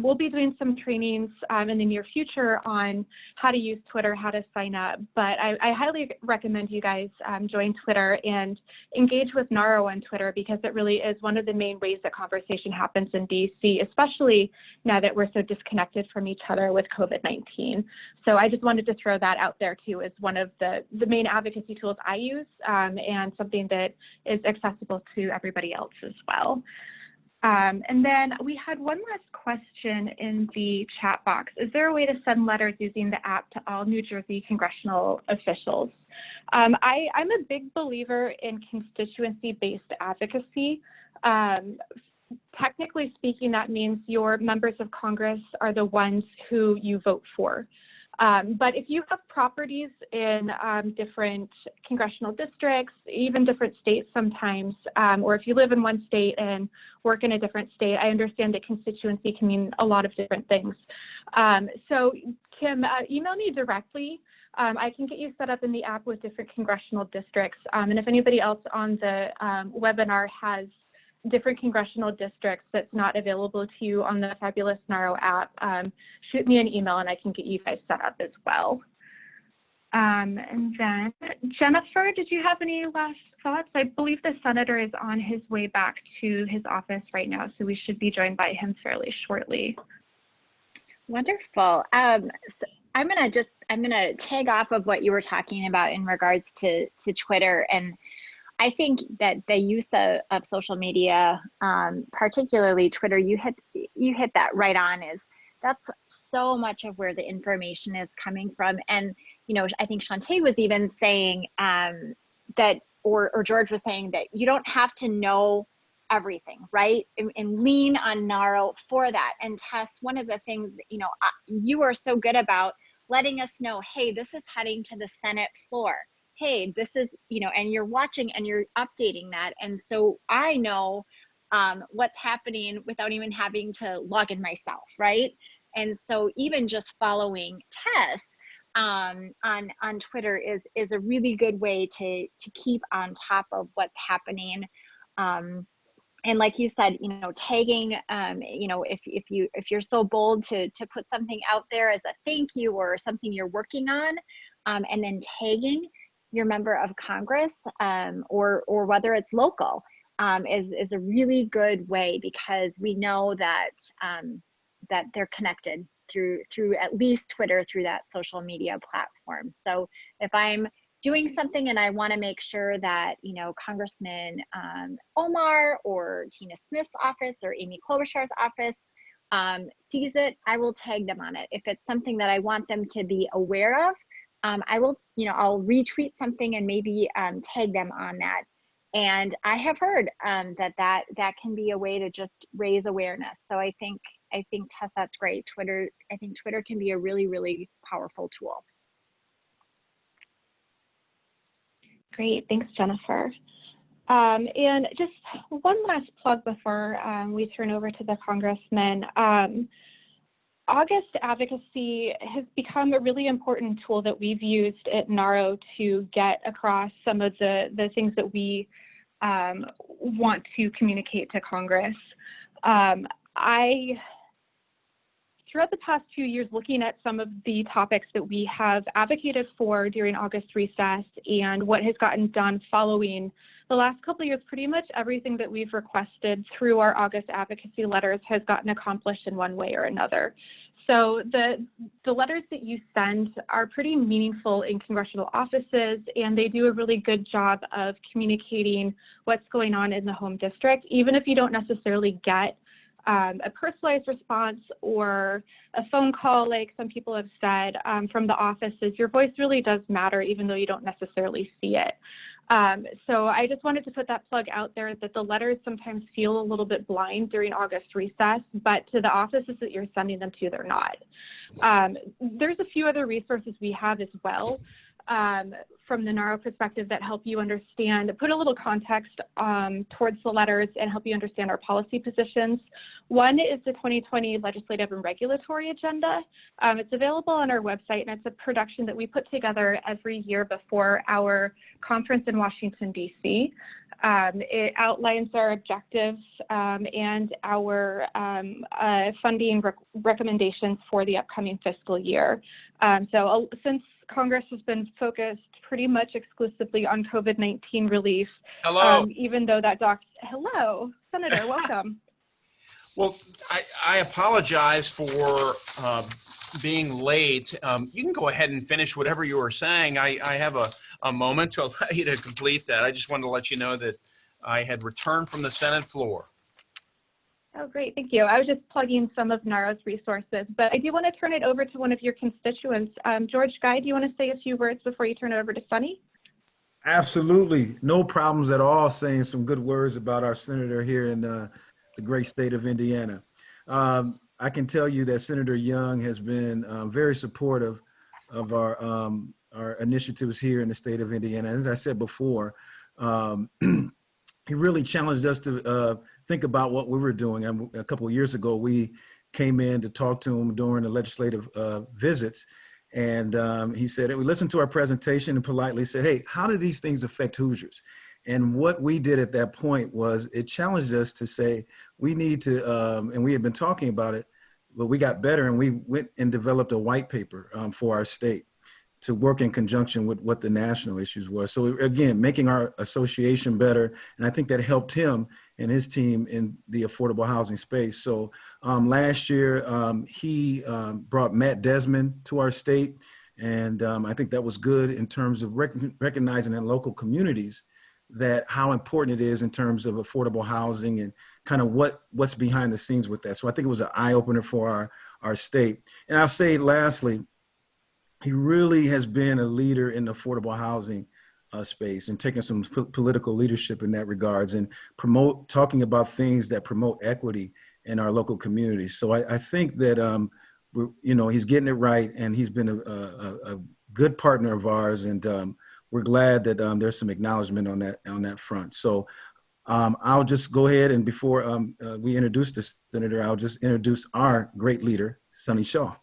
We'll be doing some trainings in the near future on how to use Twitter, how to sign up, but I highly recommend you guys join Twitter and engage with NAHRO on Twitter, because it really is one of the main ways that conversation happens in DC, especially now that we're so disconnected from each other with COVID-19. So I just wanted to throw that out there too as one of the main advocacy tools I use, and something that is accessible to everybody else as well. And then we had one last question in the chat box. Is there a way to send letters using the app to all New Jersey congressional officials? I'm a big believer in constituency-based advocacy. Technically speaking, that means your members of Congress are the ones who you vote for. But if you have properties in different congressional districts, even different states sometimes, or if you live in one state and work in a different state, I understand that constituency can mean a lot of different things. So Kim, email me directly. I can get you set up in the app with different congressional districts. And if anybody else on the webinar has different congressional districts that's not available to you on the fabulous NAHRO app, shoot me an email and I can get you guys set up as well. And then Jennifer, did you have any last thoughts? I believe the senator is on his way back to his office right now, so we should be joined by him fairly shortly. Wonderful. So I'm gonna tag off of what you were talking about in regards to Twitter, and I think that the use of social media, particularly Twitter, you hit that right on. That's so much of where the information is coming from. And I think Shantae was even saying that, or George was saying that you don't have to know everything, right? And lean on NAHRO for that. And Tess, one of the things you are so good about letting us know, hey, this is heading to the Senate floor. Hey, this is, and you're watching and you're updating that. And so I know what's happening without even having to log in myself, right? And so even just following Tess on Twitter is a really good way to keep on top of what's happening. And like you said, tagging, if you're so bold to put something out there as a thank you or something you're working on, and then tagging your member of Congress, or whether it's local, is a really good way, because we know that that they're connected through at least Twitter, through that social media platform. So if I'm doing something and I want to make sure that Congressman Omar or Tina Smith's office or Amy Klobuchar's office sees it, I will tag them on it. If it's something that I want them to be aware of, I will, I'll retweet something and maybe tag them on that. And I have heard that can be a way to just raise awareness. So I think Tess, that's great. I think Twitter can be a really, really powerful tool. Great, thanks, Jennifer. And just one last plug before we turn over to the Congressman. August Advocacy has become a really important tool that we've used at NAHRO to get across some of the things that we want to communicate to Congress. Throughout the past few years, looking at some of the topics that we have advocated for during August recess and what has gotten done following the last couple of years, pretty much everything that we've requested through our August advocacy letters has gotten accomplished in one way or another. So the letters that you send are pretty meaningful in congressional offices, and they do a really good job of communicating what's going on in the home district, even if you don't necessarily get a personalized response or a phone call, like some people have said from the offices. Your voice really does matter, even though you don't necessarily see it. So I just wanted to put that plug out there that the letters sometimes feel a little bit blind during August recess, but to the offices that you're sending them to, they're not. There's a few other resources we have as well. from the NAHRO perspective that help you understand, put a little context towards the letters and help you understand our policy positions. One is the 2020 legislative and regulatory agenda. It's available on our website, and it's a production that we put together every year before our conference in Washington, D.C. It outlines our objectives and our funding recommendations for the upcoming fiscal year. So since Congress has been focused pretty much exclusively on COVID-19 relief. Hello. Even though that hello, Senator, welcome. Well, I apologize for being late. You can go ahead and finish whatever you were saying. I have a moment to allow you to complete that. I just wanted to let you know that I had returned from the Senate floor. Oh, great. Thank you. I was just plugging some of NAHRO's resources, but I do want to turn it over to one of your constituents. George Guy, do you want to say a few words before you turn it over to Sunny? Absolutely. No problems at all saying some good words about our senator here in the great state of Indiana. I can tell you that Senator Young has been very supportive of our initiatives here in the state of Indiana. As I said before, he really challenged us to think about what we were doing. A couple of years ago, we came in to talk to him during the legislative visits. And he said, we listened to our presentation and politely said, hey, how do these things affect Hoosiers? And what we did at that point was it challenged us to say, we need to, and we had been talking about it, but we got better and we went and developed a white paper for our state to work in conjunction with what the national issues were. So again, making our association better. And I think that helped him and his team in the affordable housing space. So last year, he brought Matt Desmond to our state. And I think that was good in terms of recognizing in local communities that how important it is in terms of affordable housing and kind of what's behind the scenes with that. So I think it was an eye opener for our state. And I'll say lastly, he really has been a leader in the affordable housing space and taking some political leadership in that regards and talking about things that promote equity in our local communities. So I think that, he's getting it right and he's been a good partner of ours. And we're glad that there's some acknowledgement on that front. So I'll just go ahead and before we introduce the senator, I'll just introduce our great leader, Sunny Shaw.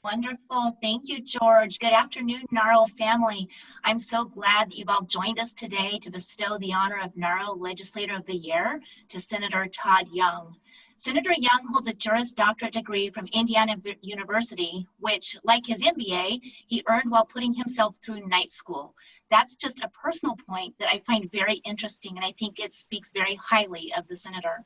Wonderful. Thank you, George. Good afternoon, NAHRO family. I'm so glad that you've all joined us today to bestow the honor of NAHRO Legislator of the Year to Senator Todd Young. Senator Young holds a Juris Doctorate degree from Indiana University, which, like his MBA, he earned while putting himself through night school. That's just a personal point that I find very interesting, and I think it speaks very highly of the senator.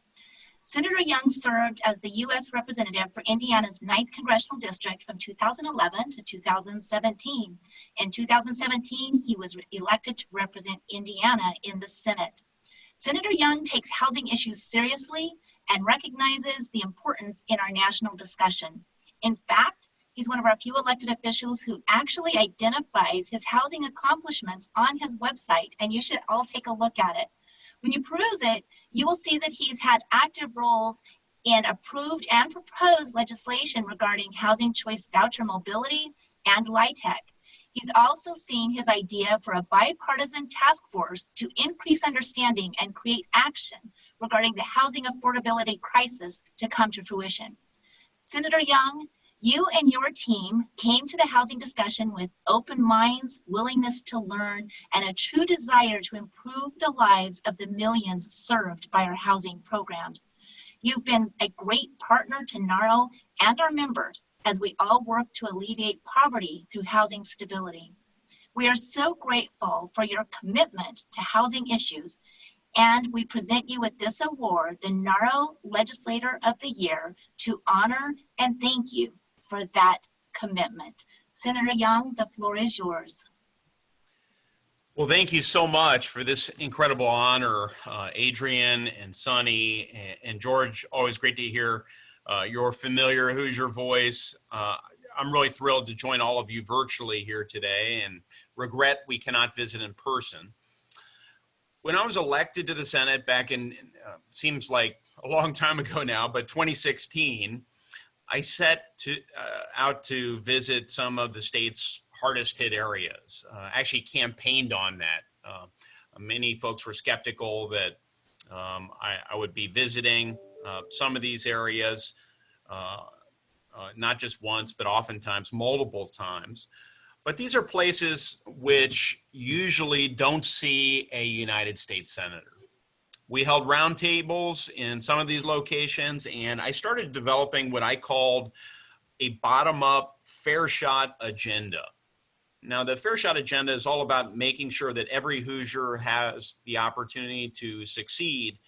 Senator Young served as the U.S. Representative for Indiana's 9th Congressional District from 2011 to 2017. In 2017, he was elected to represent Indiana in the Senate. Senator Young takes housing issues seriously and recognizes the importance in our national discussion. In fact, he's one of our few elected officials who actually identifies his housing accomplishments on his website, and you should all take a look at it. When you peruse it, you will see that he's had active roles in approved and proposed legislation regarding housing choice voucher mobility and LIHTC. He's also seen his idea for a bipartisan task force to increase understanding and create action regarding the housing affordability crisis to come to fruition. Senator Young, you and your team came to the housing discussion with open minds, willingness to learn, and a true desire to improve the lives of the millions served by our housing programs. You've been a great partner to NAHRO and our members as we all work to alleviate poverty through housing stability. We are so grateful for your commitment to housing issues, and we present you with this award, the NAHRO Legislator of the Year, to honor and thank you for that commitment. Senator Young, the floor is yours. Well, thank you so much for this incredible honor, Adrian and Sunny and George. Always great to hear your familiar Hoosier voice. I'm really thrilled to join all of you virtually here today and regret we cannot visit in person. When I was elected to the Senate back in, seems like a long time ago now, but 2016, I set out to visit some of the state's hardest hit areas. Actually campaigned on that. Many folks were skeptical that I would be visiting some of these areas, not just once, but oftentimes multiple times. But these are places which usually don't see a United States Senator. We held roundtables in some of these locations, and I started developing what I called a bottom-up fair shot agenda. Now, the fair shot agenda is all about making sure that every Hoosier has the opportunity to succeed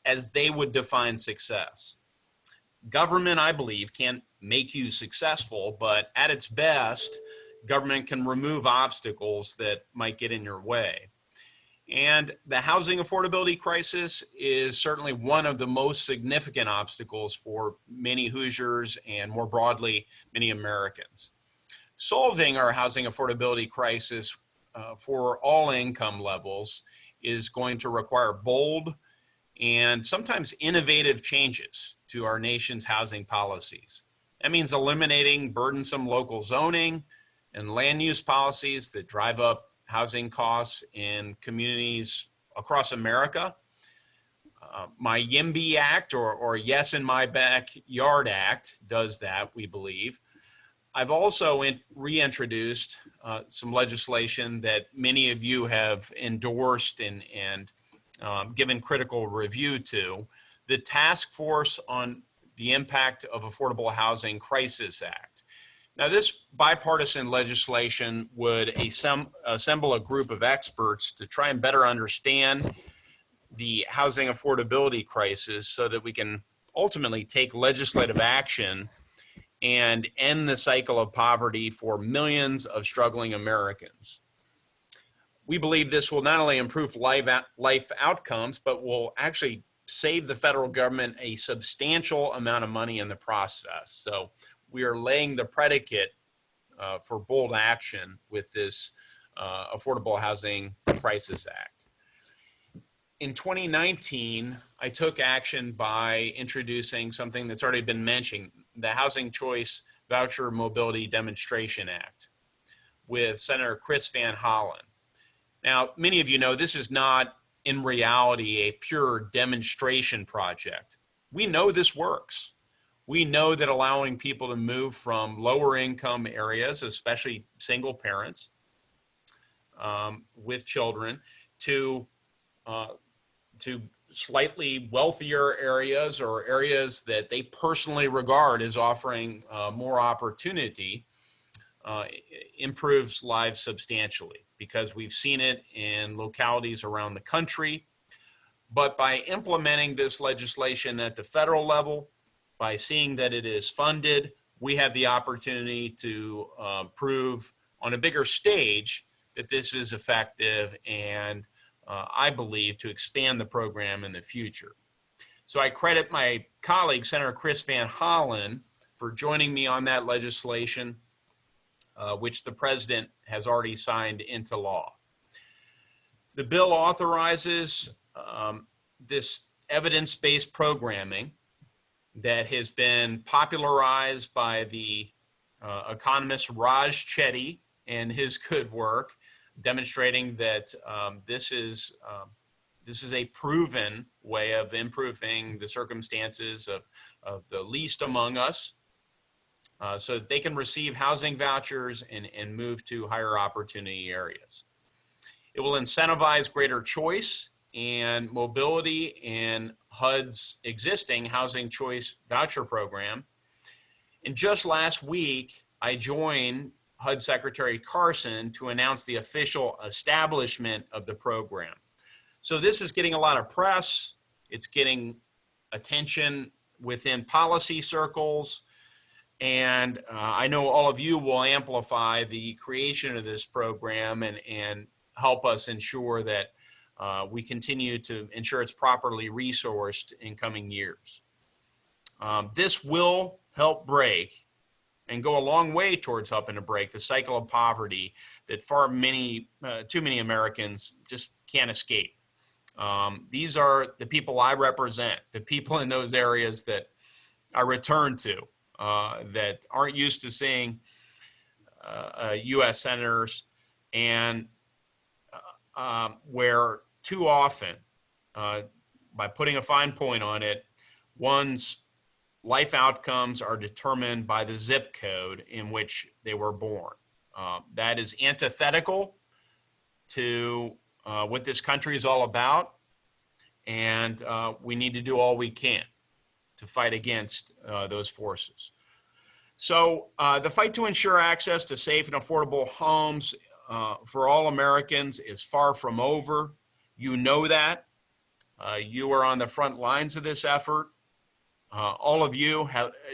as they would define success. Government, I believe, can't make you successful, but at its best, government can remove obstacles that might get in your way. And the housing affordability crisis is certainly one of the most significant obstacles for many Hoosiers and more broadly, many Americans. Solving our housing affordability crisis for all income levels is going to require bold and sometimes innovative changes to our nation's housing policies. That means eliminating burdensome local zoning and land use policies that drive up housing costs in communities across America. My YIMBY Act, or Yes in My Backyard Act, does that, we believe. I've also reintroduced some legislation that many of you have endorsed and given critical review to, the Task Force on the Impact of Affordable Housing Crisis Act. Now, this bipartisan legislation would assemble a group of experts to try and better understand the housing affordability crisis so that we can ultimately take legislative action and end the cycle of poverty for millions of struggling Americans. We believe this will not only improve life outcomes, but will actually save the federal government a substantial amount of money in the process. So we are laying the predicate for bold action with this Affordable Housing Crisis Act. In 2019, I took action by introducing something that's already been mentioned, the Housing Choice Voucher Mobility Demonstration Act with Senator Chris Van Hollen. Now, many of you know this is not in reality a pure demonstration project. We know this works. We know that allowing people to move from lower income areas, especially single parents with children, to slightly wealthier areas or areas that they personally regard as offering more opportunity improves lives substantially, because we've seen it in localities around the country. But by implementing this legislation at the federal level, by seeing that it is funded, we have the opportunity to prove on a bigger stage that this is effective and I believe to expand the program in the future. So I credit my colleague, Senator Chris Van Hollen, for joining me on that legislation, which the president has already signed into law. The bill authorizes this evidence-based programming that has been popularized by the economist Raj Chetty and his good work, demonstrating that this is a proven way of improving the circumstances of the least among us, so that they can receive housing vouchers and move to higher opportunity areas. It will incentivize greater choice and mobility in HUD's existing Housing Choice Voucher Program. And just last week, I joined HUD Secretary Carson to announce the official establishment of the program. So this is getting a lot of press. It's getting attention within policy circles. And I know all of you will amplify the creation of this program and help us ensure that we continue to ensure it's properly resourced in coming years. This will help break and go a long way towards helping to break the cycle of poverty that too many Americans just can't escape. These are the people I represent, the people in those areas that I return to, that aren't used to seeing U.S. senators, and where too often, by putting a fine point on it, one's life outcomes are determined by the zip code in which they were born. That is antithetical to what this country is all about, and we need to do all we can to fight against those forces. So the fight to ensure access to safe and affordable homes for all Americans is far from over. You know that. You are on the front lines of this effort. All of you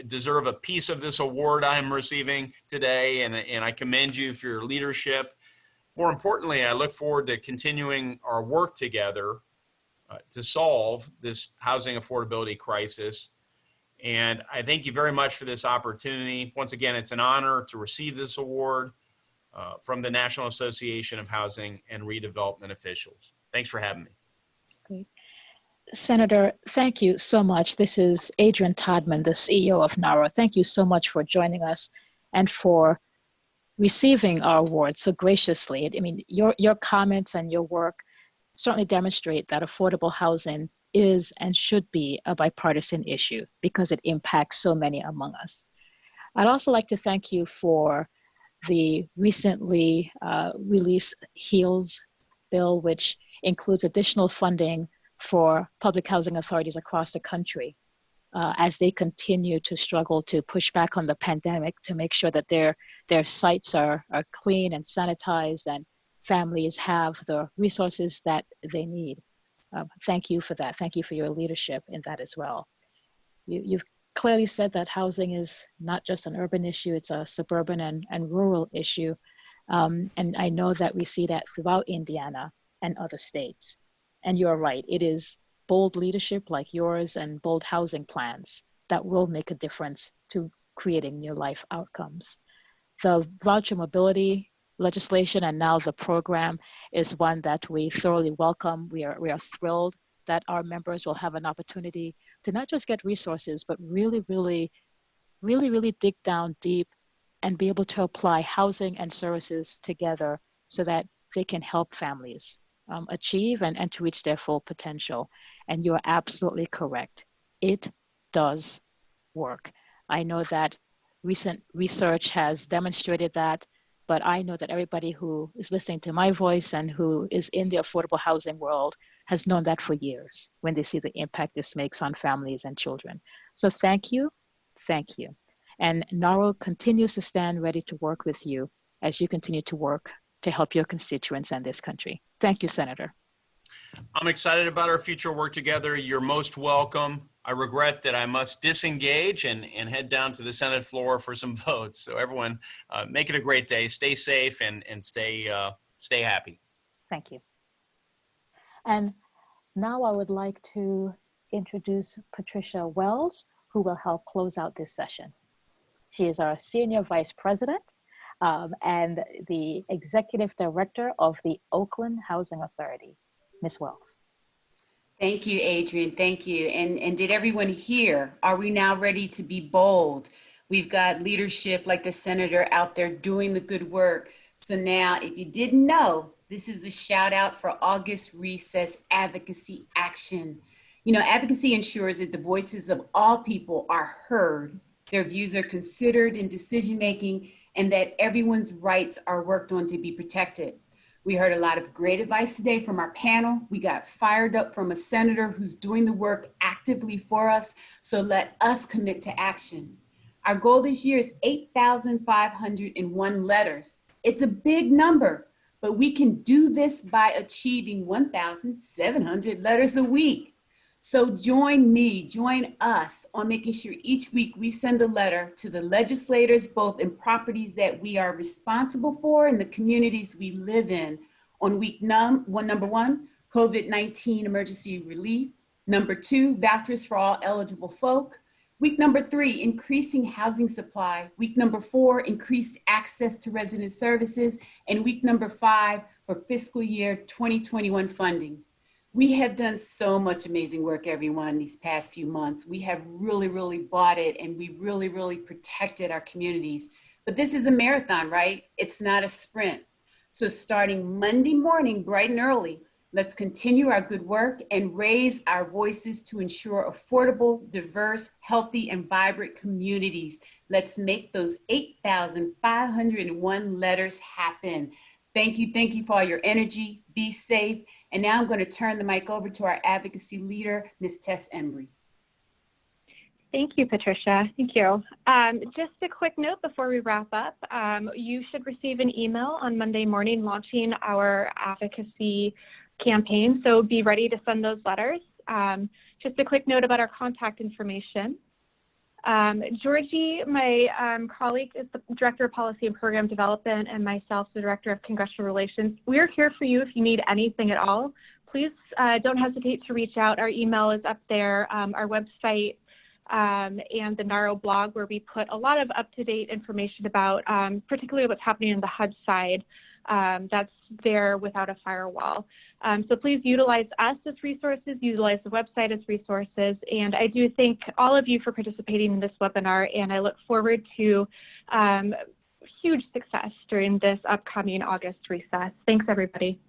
deserve a piece of this award I'm receiving today, and I commend you for your leadership. More importantly, I look forward to continuing our work together to solve this housing affordability crisis. And I thank you very much for this opportunity. Once again, it's an honor to receive this award from the National Association of Housing and Redevelopment Officials. Thanks for having me. Great. Senator, thank you so much. This is Adrian Todman, the CEO of NAHRO. Thank you so much for joining us and for receiving our award so graciously. I mean, your comments and your work certainly demonstrate that affordable housing is and should be a bipartisan issue because it impacts so many among us. I'd also like to thank you for the recently released HEALS bill, which includes additional funding for public housing authorities across the country as they continue to struggle to push back on the pandemic to make sure that their sites are clean and sanitized and families have the resources that they need. Thank you for that. Thank you for your leadership in that as well. You've clearly said that housing is not just an urban issue, it's a suburban and rural issue. And I know that we see that throughout Indiana and other states. And you're right, it is bold leadership like yours and bold housing plans that will make a difference to creating new life outcomes. The voucher mobility legislation and now the program is one that we thoroughly welcome. We are thrilled that our members will have an opportunity to not just get resources, but really dig down deep and be able to apply housing and services together so that they can help families achieve and to reach their full potential. And you're absolutely correct. It does work. I know that recent research has demonstrated that, but I know that everybody who is listening to my voice and who is in the affordable housing world has known that for years when they see the impact this makes on families and children. So thank you. And NAHRO continues to stand ready to work with you as you continue to work to help your constituents and this country. Thank you, Senator. I'm excited about our future work together. You're most welcome. I regret that I must disengage and head down to the Senate floor for some votes. So everyone, make it a great day. Stay safe and stay happy. Thank you. And now I would like to introduce Patricia Wells, who will help close out this session. She is our Senior Vice President and the Executive Director of the Oakland Housing Authority. Ms. Wells. Thank you, Adrian. Thank you. And did everyone hear? Are we now ready to be bold? We've got leadership like the senator out there doing the good work. So now, if you didn't know, this is a shout out for August Recess Advocacy Action. You know, advocacy ensures that the voices of all people are heard, their views are considered in decision making, and that everyone's rights are worked on to be protected. We heard a lot of great advice today from our panel. We got fired up from a senator who's doing the work actively for us. So let us commit to action. Our goal this year is 8,501 letters. It's a big number, but we can do this by achieving 1,700 letters a week. So join me, join us on making sure each week we send a letter to the legislators, both in properties that we are responsible for and the communities we live in. On week number one, COVID-19 emergency relief. Number 2, vouchers for all eligible folk. Week number 3, increasing housing supply. Week number 4, increased access to resident services. And week number 5, for fiscal year 2021 funding. We have done so much amazing work, everyone, these past few months. We have really bought it, and we really protected our communities. But this is a marathon, right? It's not a sprint. So starting Monday morning, bright and early, let's continue our good work and raise our voices to ensure affordable, diverse, healthy, and vibrant communities. Let's make those 8,501 letters happen. Thank you for all your energy. Be safe. And now I'm going to turn the mic over to our advocacy leader, Ms. Tess Hembree. Thank you, Patricia. Thank you. Just a quick note before we wrap up. You should receive an email on Monday morning launching our advocacy campaign, so be ready to send those letters. Just a quick note about our contact information. Georgie, my colleague, is the Director of Policy and Program Development, and myself, the Director of Congressional Relations. We're here for you if you need anything at all. Please don't hesitate to reach out. Our email is up there, our website, and the NAHRO blog, where we put a lot of up-to-date information about particularly what's happening in the HUD side. That's there without a firewall. So please utilize us as resources, utilize the website as resources, and I do thank all of you for participating in this webinar, and I look forward to huge success during this upcoming August recess. Thanks, everybody.